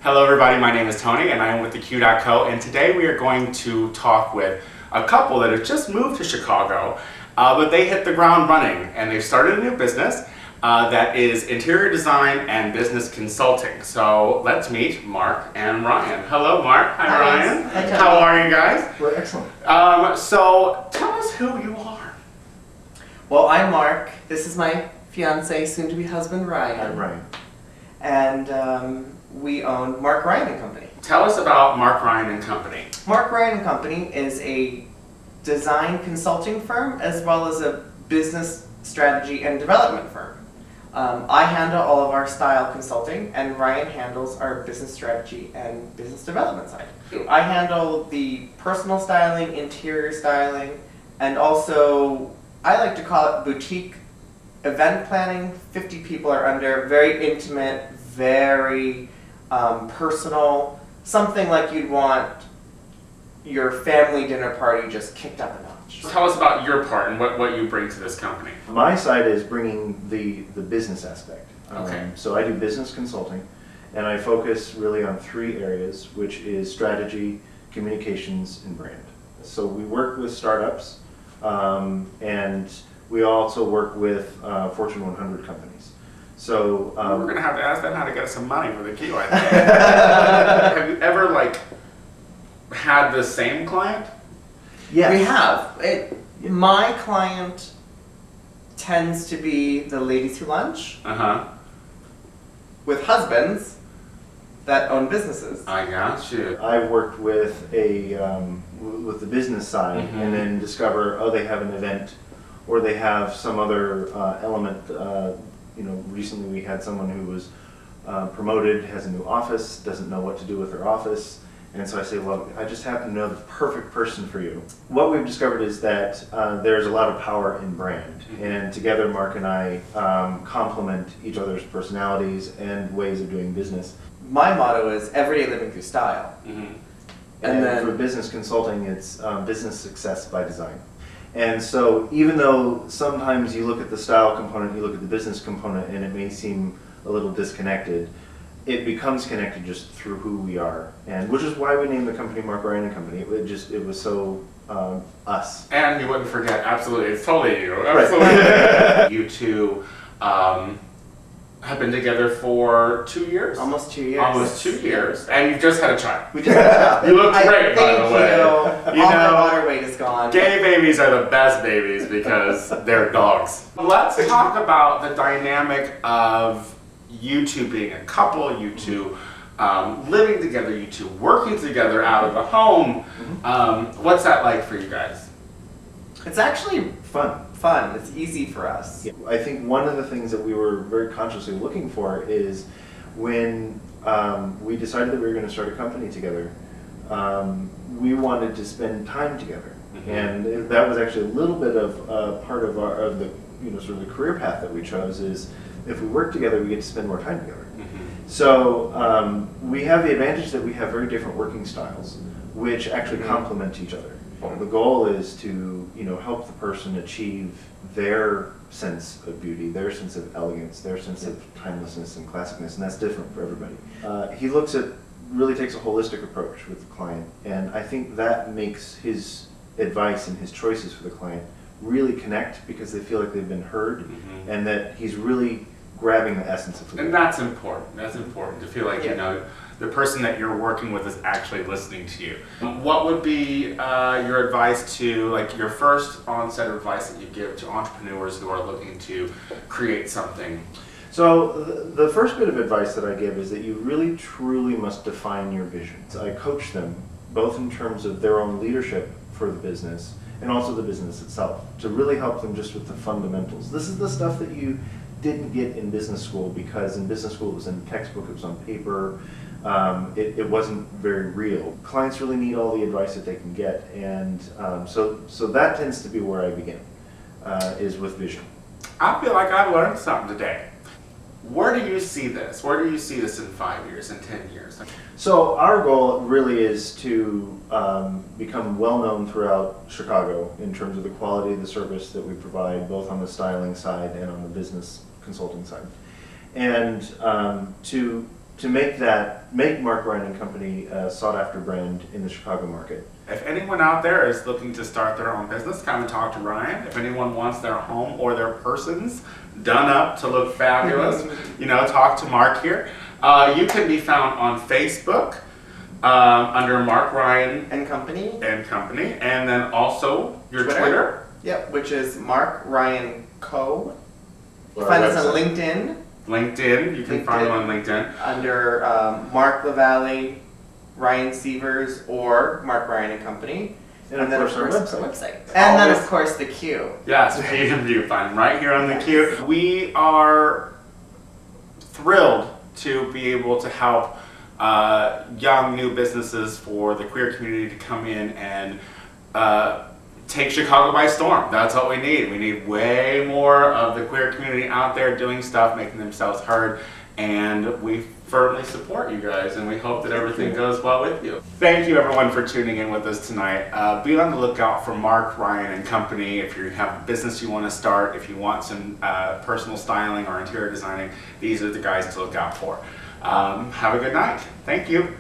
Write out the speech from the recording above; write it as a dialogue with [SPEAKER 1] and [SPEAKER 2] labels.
[SPEAKER 1] Hello everybody, my name is Tony and I am with theQ.co, and today we are going to talk with a couple that have just moved to Chicago, but they hit the ground running and they've started a new business that is interior design and business consulting. So let's meet Marc and Ryan. Hello Marc, hi Ryan.
[SPEAKER 2] Hi,
[SPEAKER 1] how are you guys?
[SPEAKER 2] We're excellent.
[SPEAKER 1] So tell us who you are.
[SPEAKER 3] Well, I'm Marc. This is my fiance, soon-to-be husband, Ryan.
[SPEAKER 2] I'm Ryan.
[SPEAKER 3] And we own Marc Ryan and Company.
[SPEAKER 1] Tell us about Marc Ryan and Company.
[SPEAKER 3] Marc Ryan and Company is a design consulting firm as well as a business strategy and development firm. I handle all of our style consulting and Ryan handles our business strategy and business development side. I handle the personal styling, interior styling, and also I like to call it boutique event planning. 50 people are under, very intimate, very personal, something like you'd want your family dinner party just kicked up a notch.
[SPEAKER 1] Tell us about your part and what you bring to this company.
[SPEAKER 2] My side is bringing the business aspect.
[SPEAKER 1] Okay.
[SPEAKER 2] So I do business consulting, and I focus really on 3 areas, which is strategy, communications, and brand. So we work with startups, and we also work with Fortune 100 companies. So
[SPEAKER 1] we're gonna have to ask them how to get us some money for the Q, I think. Have you ever had the same client?
[SPEAKER 2] yes.
[SPEAKER 3] We have. My client tends to be the ladies who lunch with husbands that own businesses.
[SPEAKER 1] I got you.
[SPEAKER 2] I've worked with with the business side, and then discover, oh, they have an event, or they have some other element. Recently we had someone who was promoted, has a new office, doesn't know what to do with their office, and so I say, well, I just happen to know the perfect person for you. What we've discovered is that there's a lot of power in brand, and together Marc and I complement each other's personalities and ways of doing business.
[SPEAKER 3] My motto is everyday living through style.
[SPEAKER 2] And then for business consulting, it's business success by design. And so even though sometimes you look at the style component, you look at the business component, and it may seem a little disconnected, it becomes connected just through who we are, and which is why we named the company Marc Ryan and Company. It was so us.
[SPEAKER 1] And you wouldn't forget, absolutely, it's totally you. Absolutely. You two have been together for 2 years?
[SPEAKER 3] Almost 2 years.
[SPEAKER 1] Almost 2 years. And you've just had a child.
[SPEAKER 3] We just had a child.
[SPEAKER 1] You look great, by the way.
[SPEAKER 3] All my water weight is gone.
[SPEAKER 1] Gay babies are the best babies because they're dogs. Let's talk about the dynamic of you two being a couple, you two living together, you two working together out of the home. What's that like for you guys?
[SPEAKER 3] It's actually
[SPEAKER 2] Fun.
[SPEAKER 3] It's easy for us.
[SPEAKER 2] Yeah. I think one of the things that we were very consciously looking for is when we decided that we were going to start a company together, we wanted to spend time together, and that was actually a little bit of part of the sort of the career path that we chose. Is if we work together, we get to spend more time together. So we have the advantage that we have very different working styles, which actually complement each other. The goal is to help the person achieve their sense of beauty, their sense of elegance, their sense of timelessness and classicness, and that's different for everybody. He really takes a holistic approach with the client, and I think that makes his advice and his choices for the client really connect because they feel like they've been heard, and that he's really grabbing the essence of it.
[SPEAKER 1] And that's important. That's important to feel like the person that you're working with is actually listening to you. What would be your advice to, your first onset advice that you give to entrepreneurs who are looking to create something?
[SPEAKER 2] So the first bit of advice that I give is that you really truly must define your vision. So I coach them both in terms of their own leadership for the business and also the business itself to really help them just with the fundamentals. This is the stuff that you didn't get in business school, because in business school it was in the textbook, it was on paper. It wasn't very real. Clients really need all the advice that they can get, and so that tends to be where I begin, is with vision.
[SPEAKER 1] I feel like I learned something today. Where do you see this? Where do you see this in 5 years, in 10 years?
[SPEAKER 2] So our goal really is to become well known throughout Chicago in terms of the quality of the service that we provide, both on the styling side and on the business consulting side, and to to make Marc Ryan and Company a sought-after brand in the Chicago market.
[SPEAKER 1] If anyone out there is looking to start their own business, come and talk to Ryan. If anyone wants their home or their persons done up to look fabulous, you know, talk to Marc here. You can be found on Facebook under Marc Ryan
[SPEAKER 3] And Company.
[SPEAKER 1] And then also your Twitter.
[SPEAKER 3] Yep, which is Marc Ryan Co.
[SPEAKER 2] Or
[SPEAKER 3] Find
[SPEAKER 2] our
[SPEAKER 3] us on
[SPEAKER 2] website.
[SPEAKER 1] LinkedIn, you can find them on LinkedIn.
[SPEAKER 3] Under Mark LaValle, Ryan Sievers, or Marc Ryan and Company.
[SPEAKER 2] And of course our website.
[SPEAKER 3] And then of course the Q.
[SPEAKER 1] Yes, you find them right here on the Q. We are thrilled to be able to help young new businesses for the queer community to come in and take Chicago by storm. That's what we need. We need way more of the queer community out there doing stuff, making themselves heard, and we firmly support you guys, and we hope that everything goes well with you. Thank you everyone for tuning in with us tonight. Be on the lookout for Marc Ryan and Company if you have a business you want to start, if you want some personal styling or interior designing. These are the guys to look out for. Have a good night. Thank you.